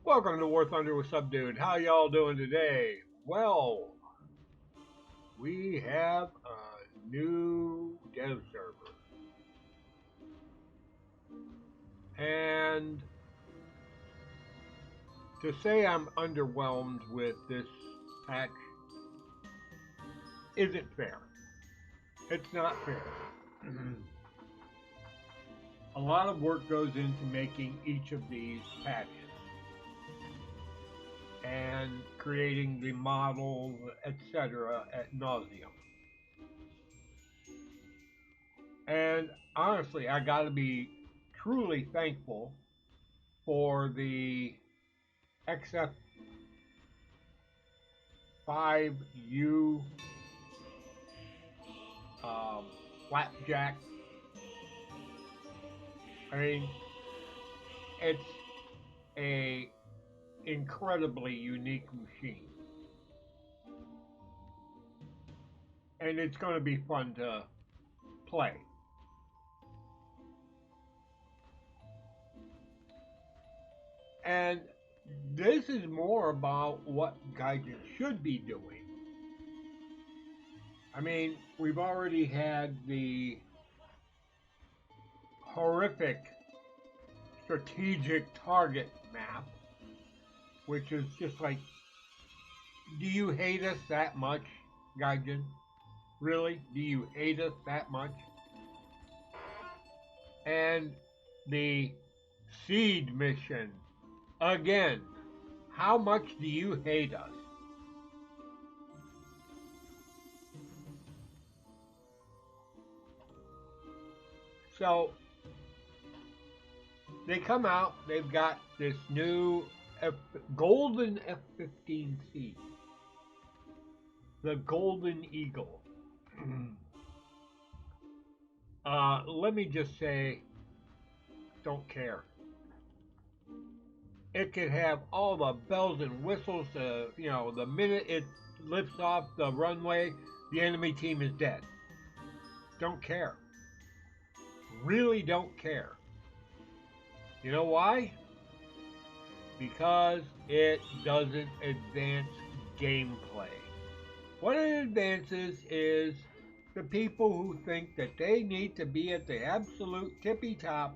Welcome to War Thunder with Subdued. How y'all doing today? Well, we have a new dev server. And to say I'm underwhelmed with this patch isn't fair. It's not fair. A lot of work goes into making each of these patches and creating the models, etc. ad nauseum. And honestly, I gotta be truly thankful for the XF5U flapjack. I mean, it's a incredibly unique machine, and it's going to be fun to play. And this is more about what Gaijins should be doing. I mean, we've already had the horrific strategic target map, which is just like, do you hate us that much, Gaijin? Really? Do you hate us that much? And the seed mission, again, how much do you hate us? So they come out, they've got this new golden F-15C, the Golden Eagle. Let me just say, don't care. It could have all the bells and whistles. The minute it lifts off the runway, the enemy team is dead. Don't care. Really don't care. You know why? Because it doesn't advance gameplay. What it advances is the people who think that they need to be at the absolute tippy top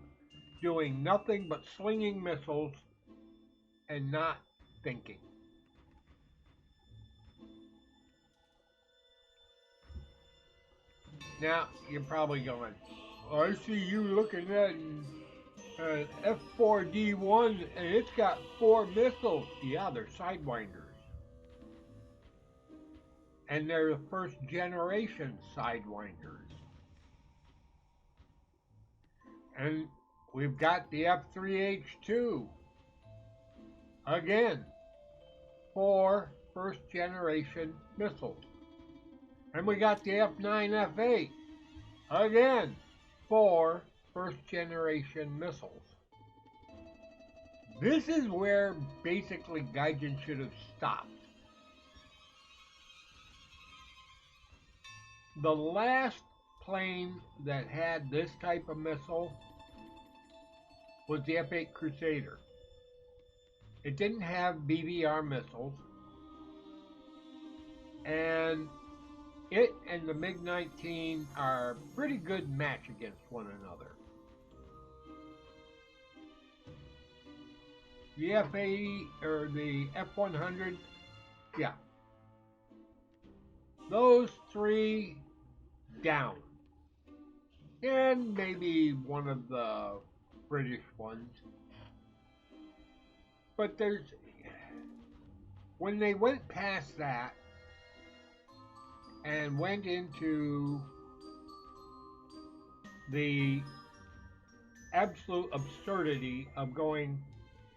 doing nothing but slinging missiles and not thinking. Now, you're probably going, oh, I see you looking at an F4D1 and it's got 4 missiles. Yeah, they're Sidewinders. And they're the first generation Sidewinders. And we've got the F3H2. Again, 4 first generation missiles. And we got the F9F8. Again, 4 first generation missiles. This is where basically Gaijin should have stopped. The last plane that had this type of missile was the F-8 Crusader. It didn't have BVR missiles, and it and the MiG-19 are a pretty good match against one another. The F-80 or the F-100, yeah. Those 3 down. And maybe one of the British ones. But when they went past that and went into the absolute absurdity of going,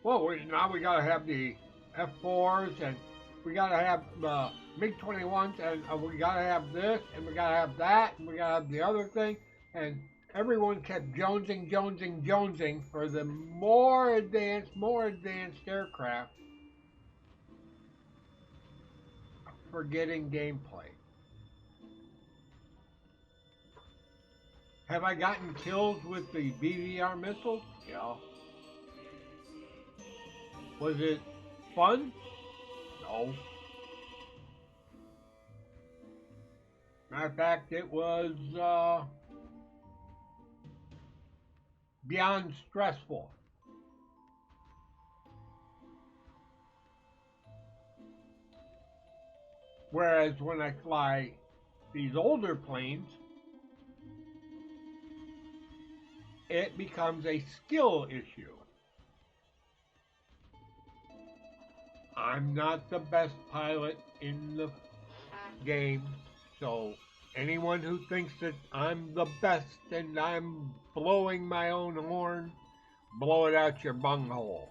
well, now we gotta have the F4s and we gotta have the MiG-21s and we gotta have this and we gotta have that and we gotta have the other thing, and everyone kept jonesing for the more advanced aircraft, forgetting gameplay. Have I gotten kills with the BVR missiles? Yeah. Was it fun? No. Matter of fact, it was beyond stressful. Whereas when I fly these older planes, it becomes a skill issue. I'm not the best pilot in the game, so anyone who thinks that I'm the best and I'm blowing my own horn, blow it out your bunghole.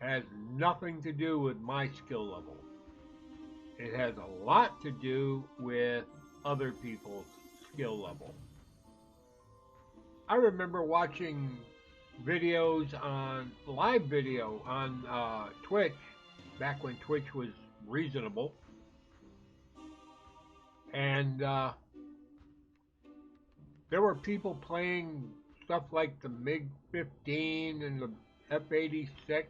Has nothing to do with my skill level. It has a lot to do with other people's skill level. I remember watching videos on live video on Twitch back when Twitch was reasonable, and there were people playing stuff like the MiG-15 and the F-86,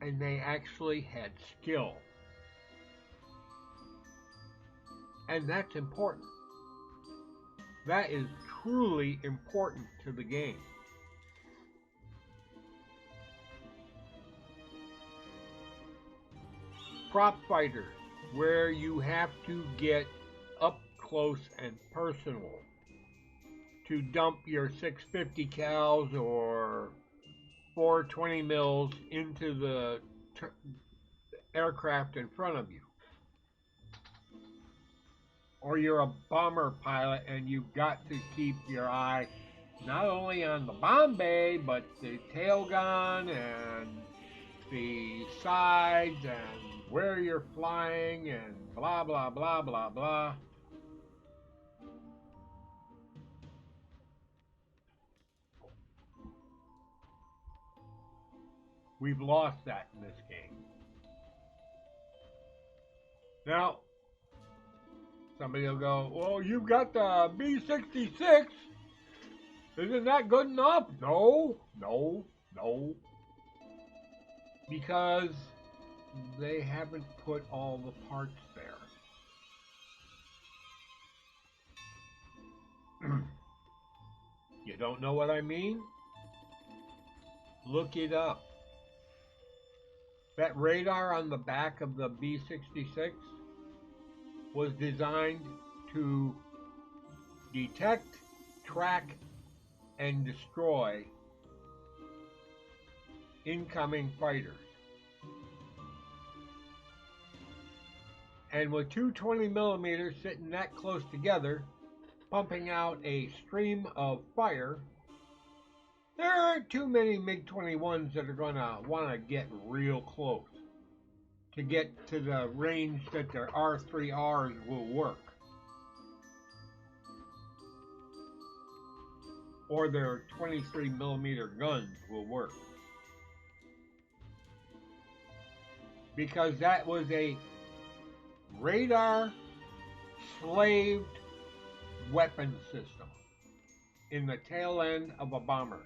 and they actually had skill, and that's important. That is truly important to the game. Prop fighters, where you have to get up close and personal to dump your 650 cals or 420 mils into the aircraft in front of you. Or you're a bomber pilot and you've got to keep your eye not only on the bomb bay, but the tail gun and the sides and where you're flying and blah, blah, blah, blah, blah. We've lost that in this game. Now, somebody will go, well, you've got the B-66. Isn't that good enough? No, no, no. Because they haven't put all the parts there. You don't know what I mean? Look it up. That radar on the back of the B-66 was designed to detect, track, and destroy incoming fighters. And with two 20 millimeters sitting that close together, pumping out a stream of fire, there aren't too many MiG-21s that are going to want to get real close to get to the range that their R3Rs will work. Or their 23 millimeter guns will work. Because that was a radar slaved weapon system in the tail end of a bomber.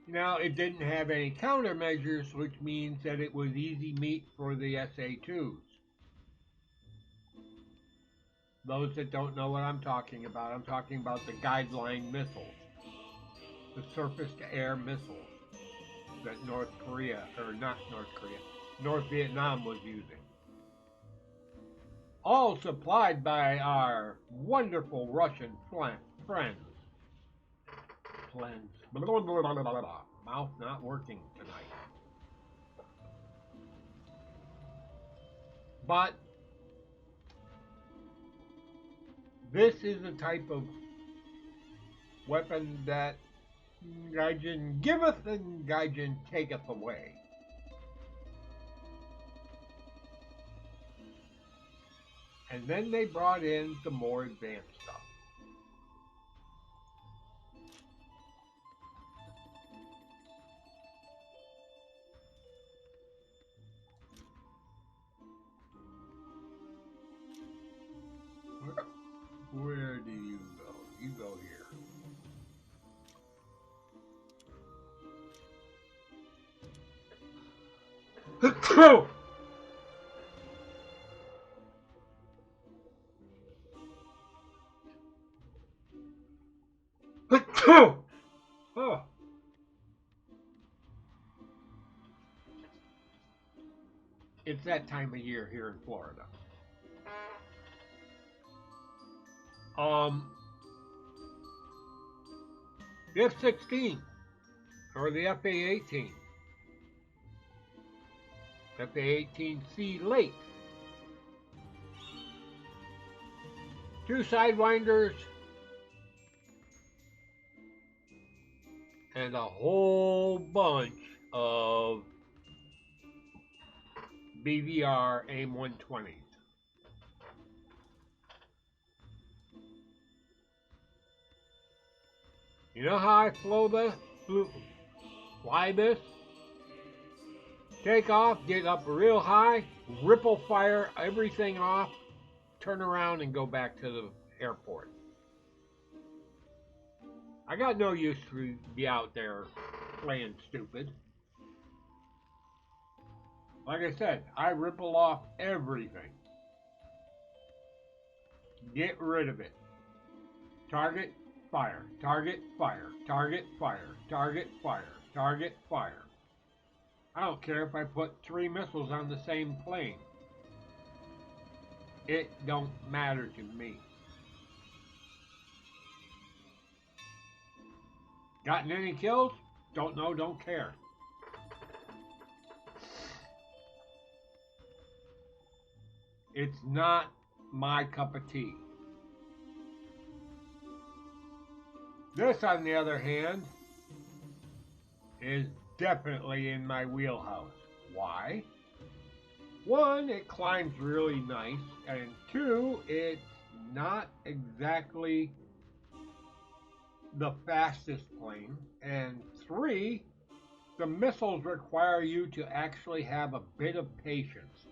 Now, it didn't have any countermeasures, which means that it was easy meat for the SA-2s. Those that don't know what I'm talking about the guideline missiles, the surface-to-air missiles that North Vietnam was using. All supplied by our wonderful Russian friends. Mouth not working tonight. But this is the type of weapon that Gaijin giveth and Gaijin taketh away. And then they brought in the more advanced stuff. Where do you go? You go here. Oh. It's that time of year here in Florida. Um, the F-16 or the FA-18, FA-18C late, two sidewinders, and a whole bunch of BVR AIM-120s. You know how I fly this? Take off, get up real high, ripple fire everything off, turn around and go back to the airport. I got no use to be out there playing stupid. Like I said, I ripple off everything. Get rid of it. Target, fire. Target, fire. Target, fire. Target, fire. Target, fire. I don't care if I put 3 missiles on the same plane. It don't matter to me. Gotten any kills? Don't know, don't care. It's not my cup of tea. This, on the other hand, is definitely in my wheelhouse. Why? 1, it climbs really nice, and 2, it's not exactly the fastest plane, and 3, the missiles require you to actually have a bit of patience.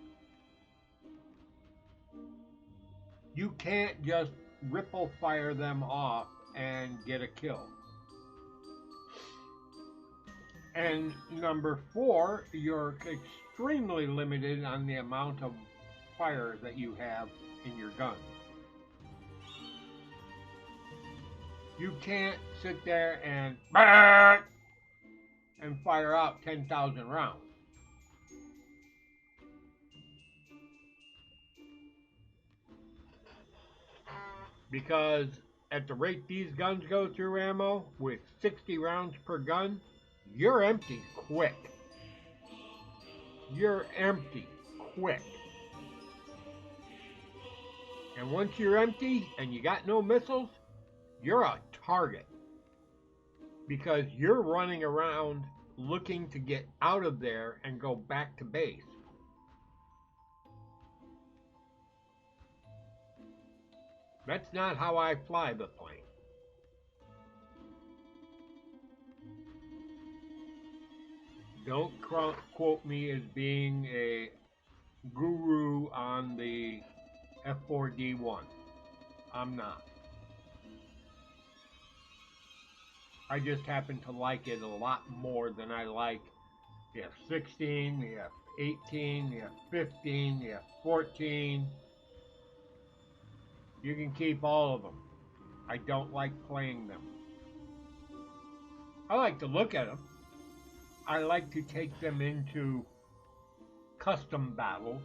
You can't just ripple fire them off and get a kill. And number 4, you're extremely limited on the amount of fire that you have in your gun. You can't sit there and fire out 10,000 rounds. Because at the rate these guns go through ammo, with 60 rounds per gun, you're empty quick. You're empty quick. And once you're empty and you got no missiles, you're a target. Because you're running around looking to get out of there and go back to base. That's not how I fly the plane. Don't quote me as being a guru on the F4D1. I'm not. I just happen to like it a lot more than I like the F-16, the F-18, the F-15, the F-14. You can keep all of them. I don't like playing them. I like to look at them. I like to take them into custom battles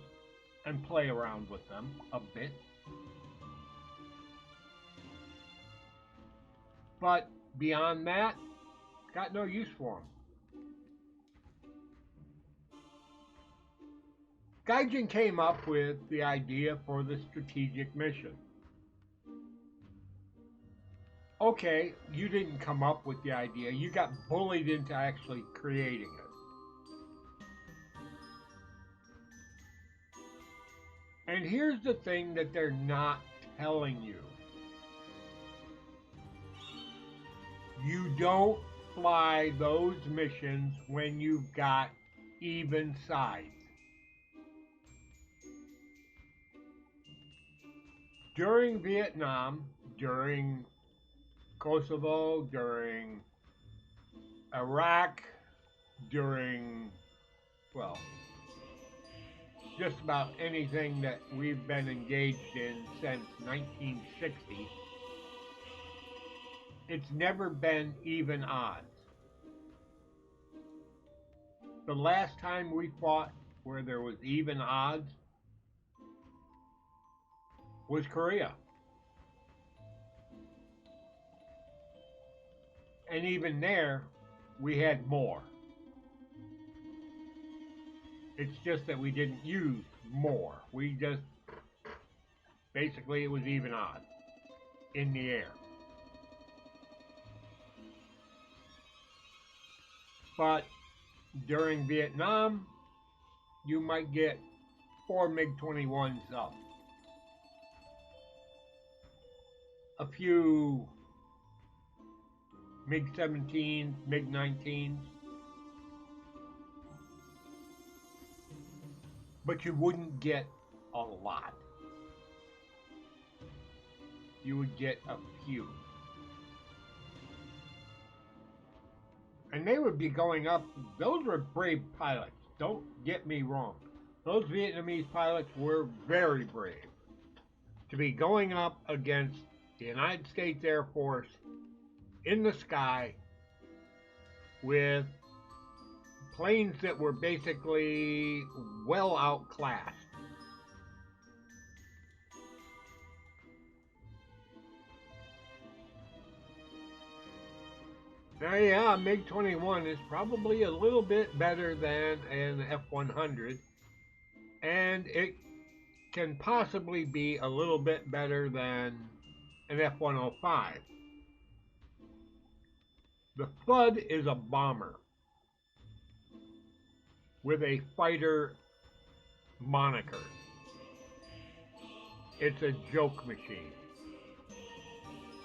and play around with them a bit. But beyond that, got no use for them. Gaijin came up with the idea for the strategic mission. Okay, you didn't come up with the idea. You got bullied into actually creating it. And here's the thing that they're not telling you. You don't fly those missions when you've got even sides. During Vietnam, during Kosovo, during Iraq, during, well, just about anything that we've been engaged in since 1960, it's never been even odds. The last time we fought where there was even odds was Korea. And even there, we had more. It's just that we didn't use more. We just, basically, it was even odds in the air. But during Vietnam, you might get 4 MiG-21s up, a few MiG-17s, MiG-19s, but you wouldn't get a lot. You would get a few. And they would be going up. Those were brave pilots. Don't get me wrong. Those Vietnamese pilots were very brave to be going up against the United States Air Force in the sky with planes that were basically well outclassed. Now, yeah, a MiG-21 is probably a little bit better than an F-100, and it can possibly be a little bit better than an F-105. The Thud is a bomber with a fighter moniker. It's a joke machine.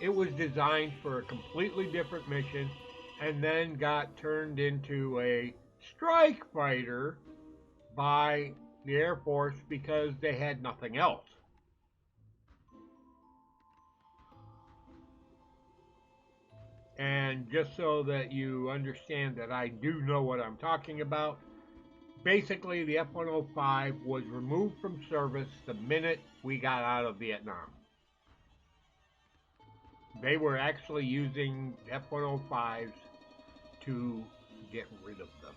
It was designed for a completely different mission and then got turned into a strike fighter by the Air Force because they had nothing else. And just so that you understand that I do know what I'm talking about, basically the F-105 was removed from service the minute we got out of Vietnam. They were actually using F-105s to get rid of them.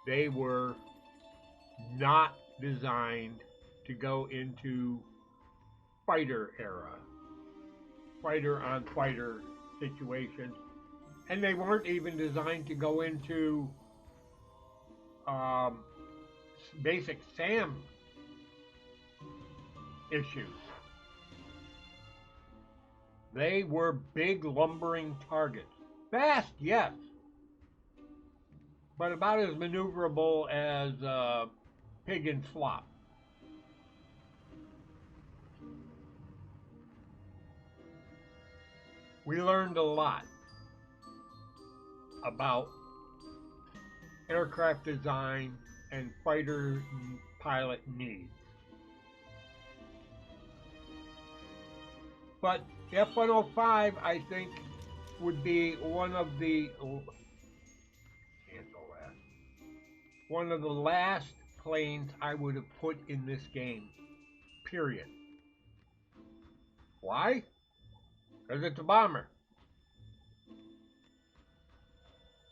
They were not designed to go into fighter era, fighter on fighter situations, and they weren't even designed to go into basic SAM issues. They were big lumbering targets. Fast, yes, but about as maneuverable as pig and slop. We learned a lot about aircraft design and fighter pilot needs. But F-105, I think, would be one of the last planes I would have put in this game. Period. Why? Because it's a bomber.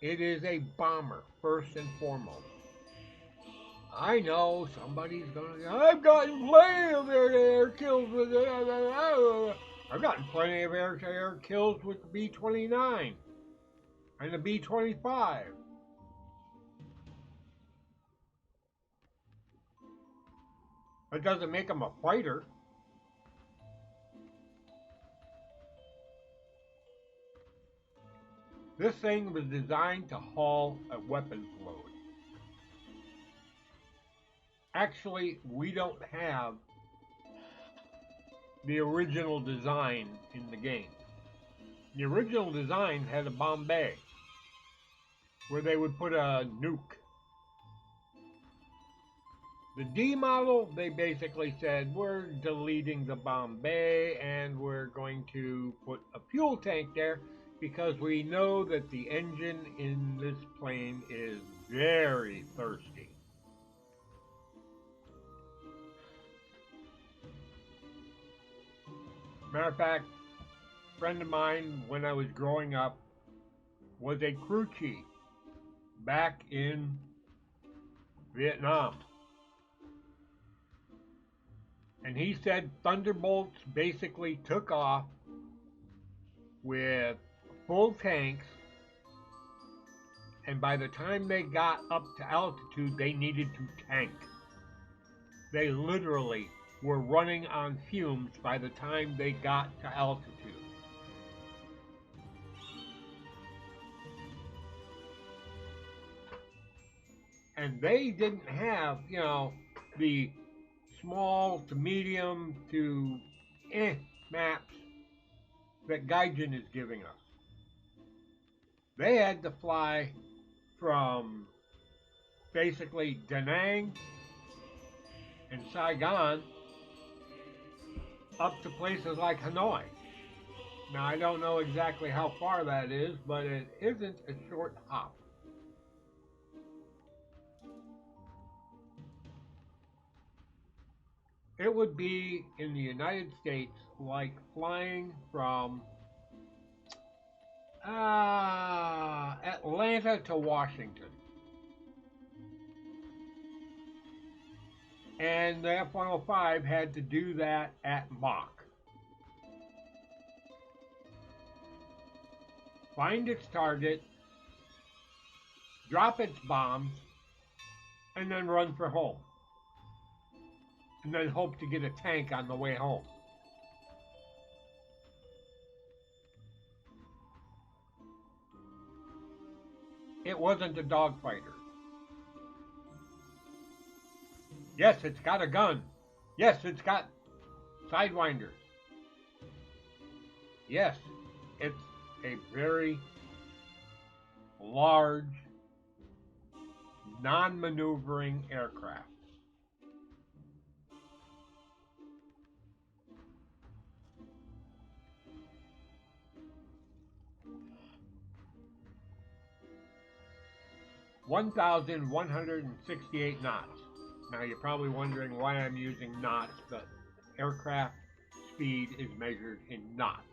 It is a bomber, first and foremost. I know somebody's gonna. I've gotten plenty of air kills with it. I've gotten plenty of air kills with the B-29 and the B-25. It doesn't make them a fighter. This thing was designed to haul a weapons load. Actually, we don't have the original design in the game. The original design had a bomb bay where they would put a nuke. The D model, they basically said, we're deleting the bomb bay and we're going to put a fuel tank there because we know that the engine in this plane is very thirsty. Matter of fact, a friend of mine when I was growing up was a crew chief back in Vietnam. And he said Thunderbolts basically took off with full tanks, and by the time they got up to altitude, they needed to tank. They literally were running on fumes by the time they got to altitude. And they didn't have, the small to medium to maps that Gaijin is giving us. They had to fly from basically Da Nang and Saigon up to places like Hanoi. Now, I don't know exactly how far that is, but it isn't a short hop. It would be in the United States like flying from Atlanta to Washington. And the F-105 had to do that at Mach. Find its target, drop its bombs, and then run for home. And then hope to get a tank on the way home. It wasn't a dogfighter. Yes, it's got a gun. Yes, it's got sidewinders. Yes, it's a very large, non-maneuvering aircraft. (1,168 knots). Now you're probably wondering why I'm using knots, but aircraft speed is measured in knots.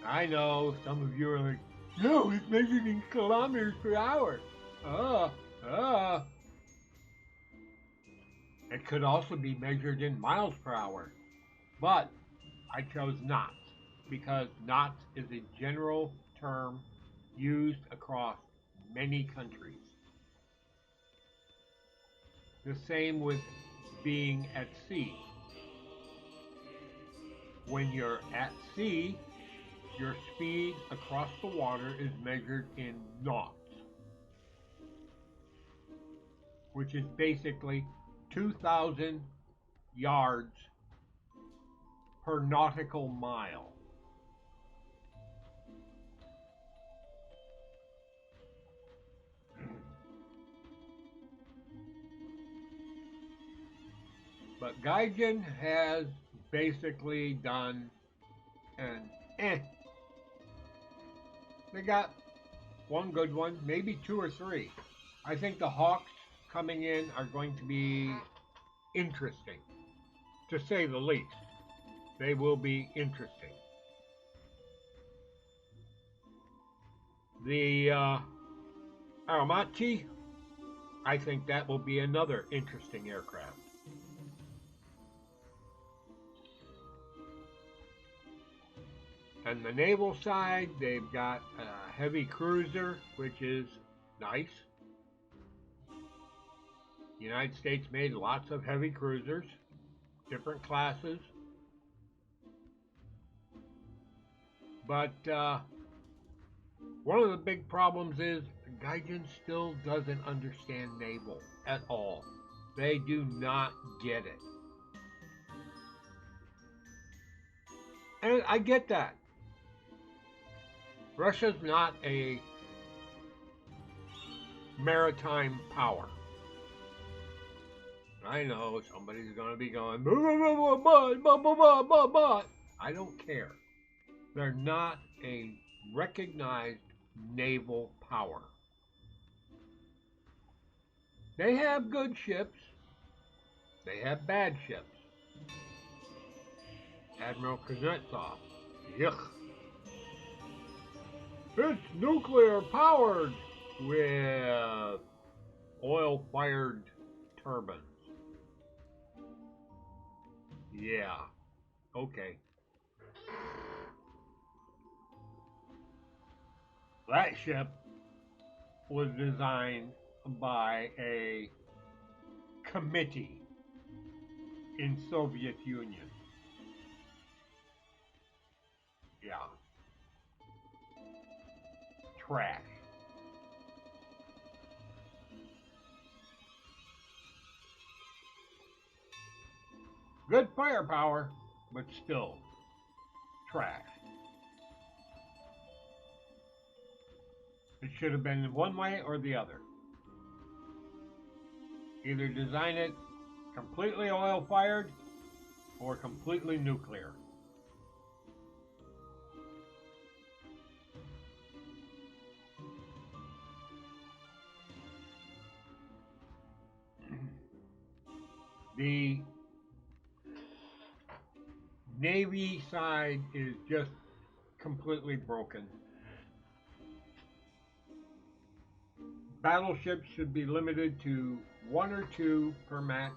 I know some of you are like, no, it's measured in kilometers per hour. It could also be measured in miles per hour, but I chose knots because knots is a general term used across many countries. The same with being at sea. When you're at sea, your speed across the water is measured in knots, which is basically 2,000 yards per nautical mile. But Gaijin has basically done an They got one good one, maybe two or three. I think the Hawks coming in are going to be interesting, to say the least. They will be interesting. The Aramachi, I think that will be another interesting aircraft. On the naval side, they've got a heavy cruiser, which is nice. The United States made lots of heavy cruisers, different classes. But one of the big problems is Gaijin still doesn't understand naval at all. They do not get it. And I get that. Russia's not a maritime power. I know somebody's going to be going, but. I don't care. They're not a recognized naval power. They have good ships, they have bad ships. Admiral Kuznetsov. Yuck. It's nuclear powered with oil fired turbines. Yeah, okay. That ship was designed by a committee in Soviet Union. Yeah, trash. Good firepower, but still trash. It should have been one way or the other. Either design it completely oil fired or completely nuclear. The Navy side is just completely broken. Battleships should be limited to one or two per match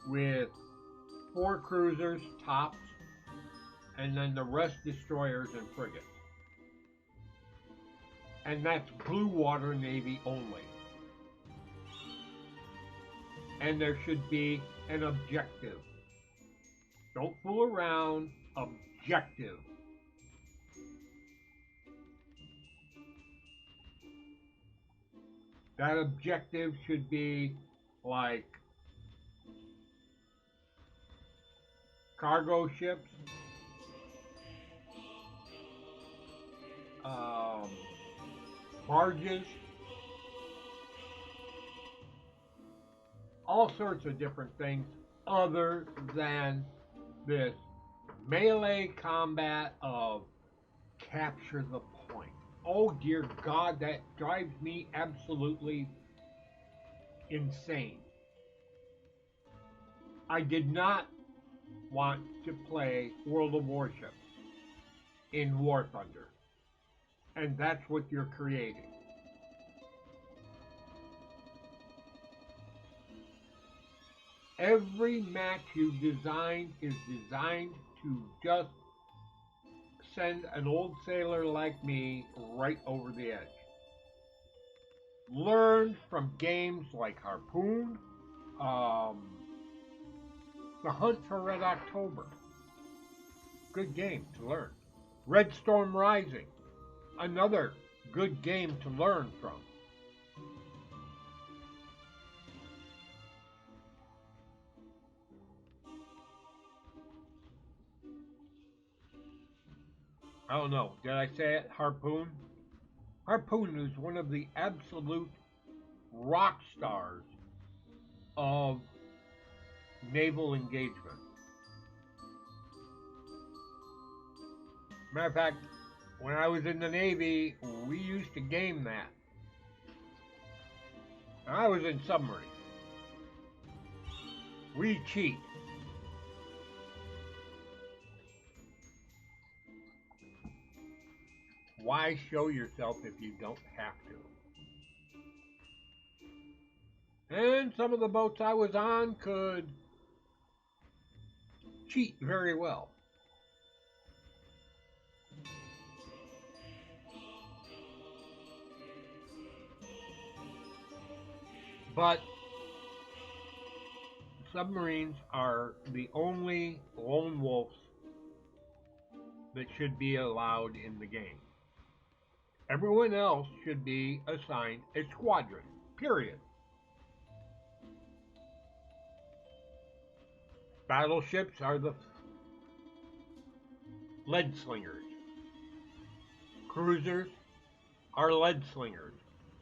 with four cruisers tops and then the rest destroyers and frigates. And that's blue water Navy only. And there should be an objective. Don't fool around. Objective. That objective should be like cargo ships, um, barges, all sorts of different things other than this melee combat of capture the point. Oh dear God, that drives me absolutely insane. I did not want to play World of Warships in War Thunder, and that's what you're creating. Every match you've designed is designed to just send an old sailor like me right over the edge. Learn from games like Harpoon, The Hunt for Red October. Good game to learn. Red Storm Rising. Another good game to learn from. I don't know. Did I say it? Harpoon? Harpoon is one of the absolute rock stars of naval engagement. Matter of fact, when I was in the Navy, we used to game that. I was in submarine. We cheat. Why show yourself if you don't have to? And some of the boats I was on could cheat very well. But submarines are the only lone wolves that should be allowed in the game. Everyone else should be assigned a squadron, period. Battleships are the lead slingers. Cruisers are lead slingers.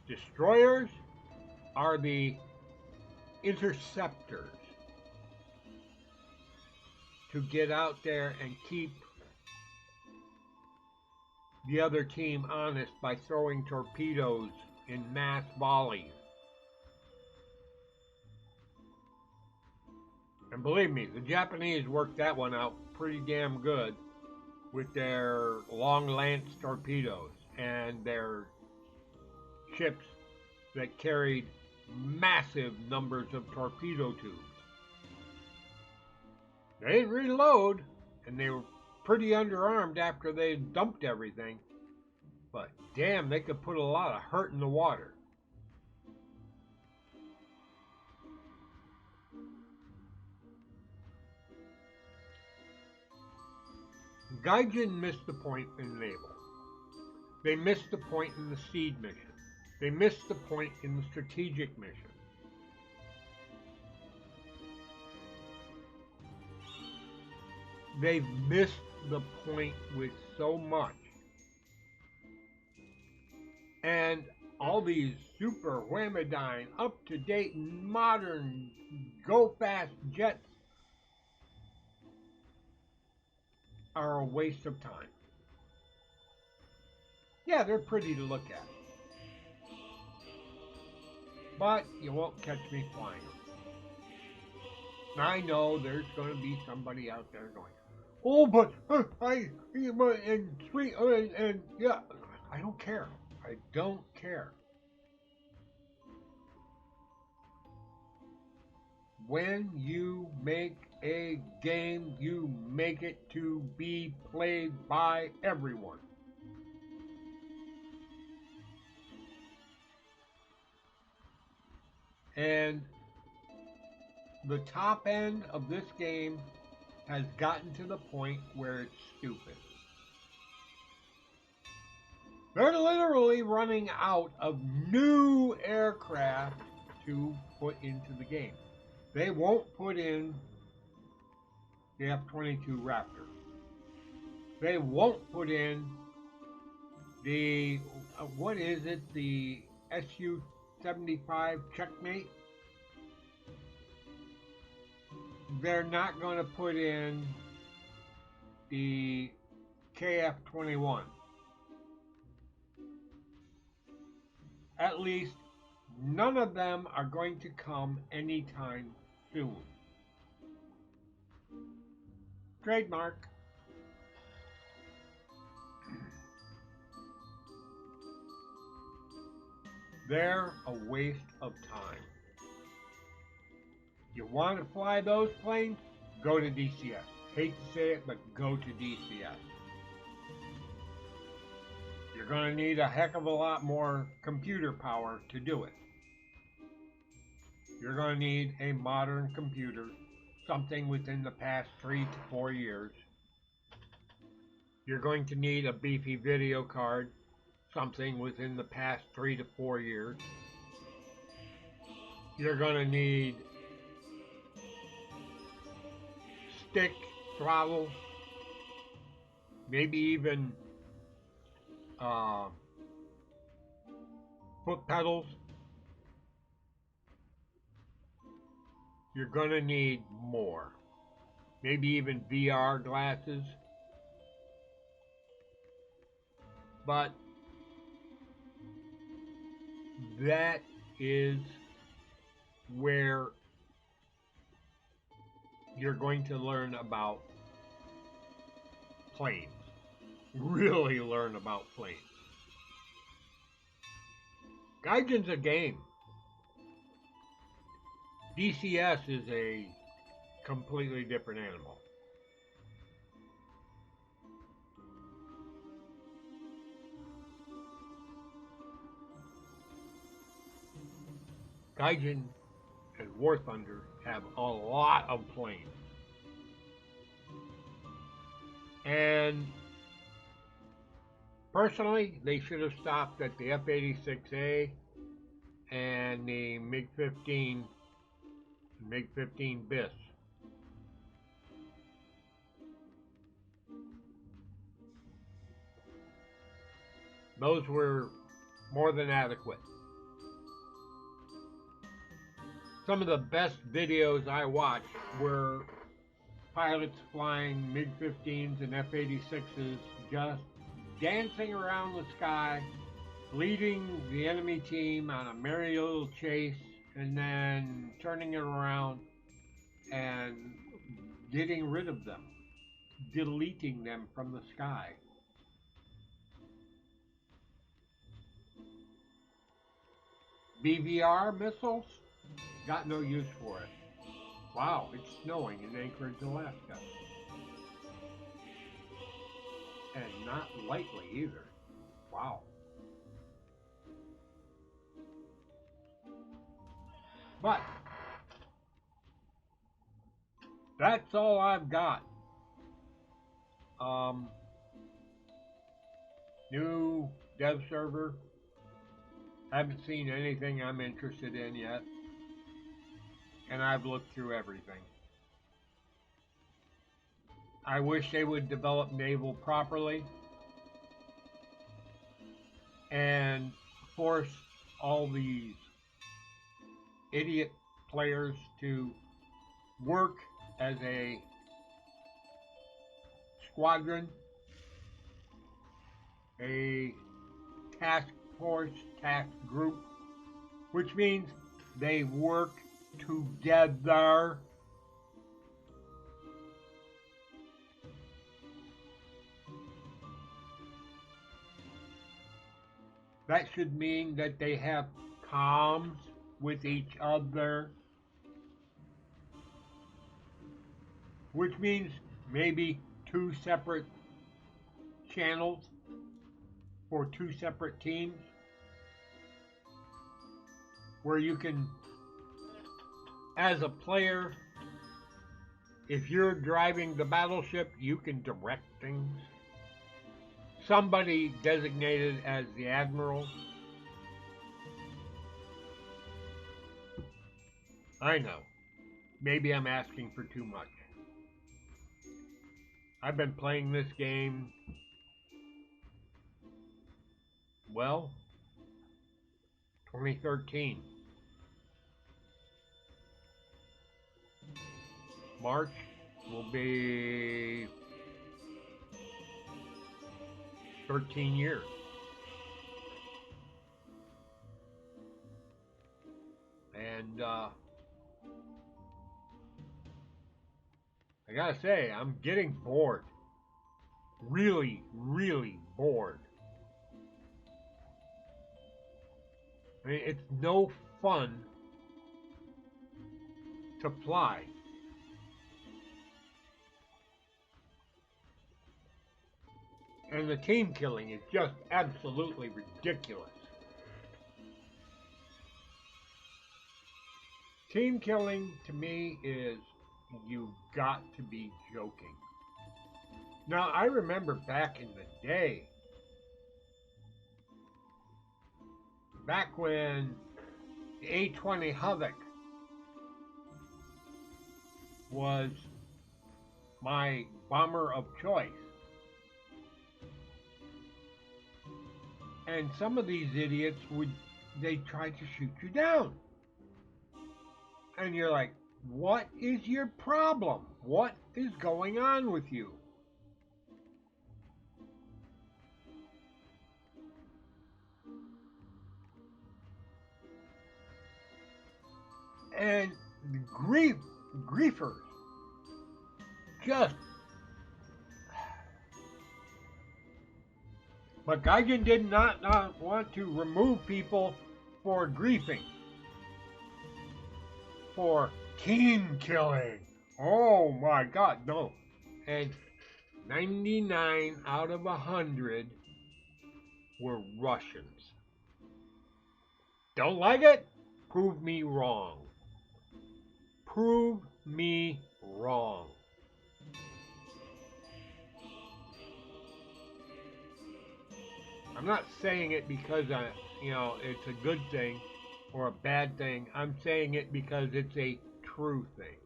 Destroyers are the interceptors to get out there and keep the other team honest by throwing torpedoes in mass volleys. And believe me, the Japanese worked that one out pretty damn good with their long lance torpedoes and their ships that carried massive numbers of torpedo tubes. They didn't reload, and they were pretty underarmed after they dumped everything. But damn, they could put a lot of hurt in the water. Gaijin missed the point in the naval. They missed the point in the seed mission. They missed the point in the strategic mission. They've missed the point with so much. And all these super whammadine, up-to-date, modern, go-fast jets are a waste of time. Yeah, they're pretty to look at. But you won't catch me flying them. I know there's going to be somebody out there going, oh, but yeah, I don't care. I don't care. When you make a game, you make it to be played by everyone. And the top end of this game has gotten to the point where it's stupid. They're literally running out of new aircraft to put into the game. They won't put in the F-22 Raptor. They won't put in the, what is it, the Su-75 Checkmate. They're not going to put in the KF-21. At least none of them are going to come anytime soon. Trademark. They're a waste of time. You want to fly those planes? Go to DCS. Hate to say it, but go to DCS. You're going to need a heck of a lot more computer power to do it. You're going to need a modern computer, something within the past 3 to 4 years. You're going to need a beefy video card, something within the past 3 to 4 years. You're going to need stick, throttle, maybe even foot pedals. You're going to need more. Maybe even VR glasses. But that is where you're going to learn about planes. Really learn about planes. Gaijin's a game. DCS is a completely different animal. Gaijin and War Thunder have a lot of planes. And personally, they should have stopped at the F-86A and the MiG-15 BIS. Those were more than adequate. Some of the best videos I watched were pilots flying MiG-15s and F-86s just dancing around the sky, leading the enemy team on a merry little chase, and then turning it around and getting rid of them, deleting them from the sky. BVR missiles? Got no use for it. Wow, it's snowing in Anchorage, Alaska. And not lightly either. Wow. But that's all I've got. New dev server. Haven't seen anything I'm interested in yet. And I've looked through everything. I wish they would develop naval properly and force all these idiot players to work as a squadron, a task force, task group, which means they work together. That should mean that they have comms with each other, which means maybe two separate channels for two separate teams where you can, as a player, if you're driving the battleship, you can direct things. Somebody designated as the admiral. I know. Maybe I'm asking for too much. I've been playing this game, well, 2013. March will be 13 years. And I gotta say, I'm getting bored. Really, really bored. I mean, it's no fun to fly. And the team killing is just absolutely ridiculous. Team killing to me is, you got to be joking. Now, I remember back in the day, back when the A-20 Havoc was my bomber of choice. And some of these idiots they try to shoot you down. And you're like, what is your problem? What is going on with you? And griefers just. But Gaijin did not want to remove people for griefing, for team killing. Oh my God, no. And 99 out of 100 were Russians. Don't like it? Prove me wrong. Prove me wrong. I'm not saying it because it's a good thing or a bad thing. I'm saying it because it's a true thing.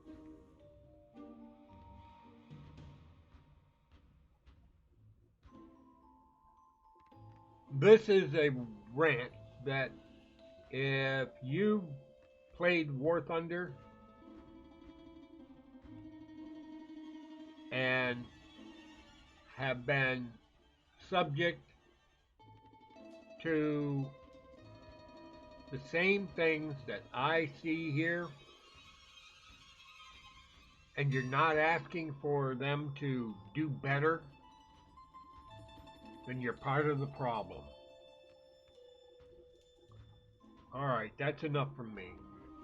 This is a rant that if you played War Thunder and have been subject to the same things that I see here, and you're not asking for them to do better, then you're part of the problem. Alright, that's enough from me.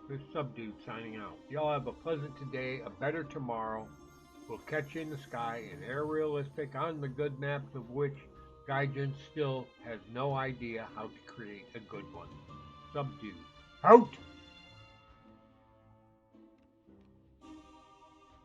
This Subdude signing out. Y'all have a pleasant today, a better tomorrow. We'll catch you in the sky in air realistic on the good maps of which Gaijin still has no idea how to create a good one. Subdued. Out!